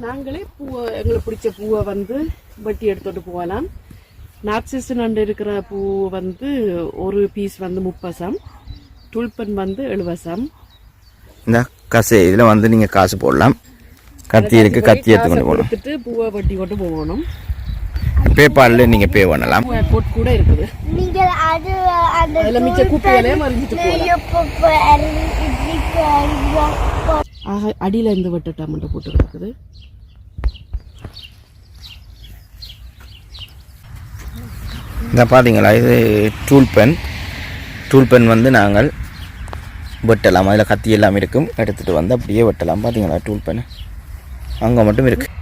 நாங்களே பூவை எங்களுக்கு பிடிச்ச பூவை வந்து வெட்டி எடுத்துட்டு போகலாம். நார்சிசன் அண்டு இருக்கிற பூ வந்து ஒரு பீஸ் வந்து 30. துல்பன் வந்து 70. இந்த காசு இதில் வந்து நீங்கள் காசு போடலாம். கத்தி இருக்குது, கத்தி எடுத்துக்கொண்டு போகணும். எடுத்துட்டு பூவை வெட்டி கொண்டு போகணும். பேபாலில் நீங்கள் பே பண்ணலாம். கோட் கூட இருக்குது. அதில் மிச்ச குப்பையிலே மறைஞ்சிட்டு அடியில் இருந்து வெட்டட்டா மட்டும் போட்டு கிடக்குது. இந்த பார்த்தீங்களா, இது டூல் பென் வந்து நாங்கள் வெட்டலாம். அதில் கத்தி எல்லாம் இருக்கும், எடுத்துகிட்டு வந்து அப்படியே வெட்டலாம். பார்த்தீங்களா டூல் பென் அங்கே மட்டும் இருக்குது.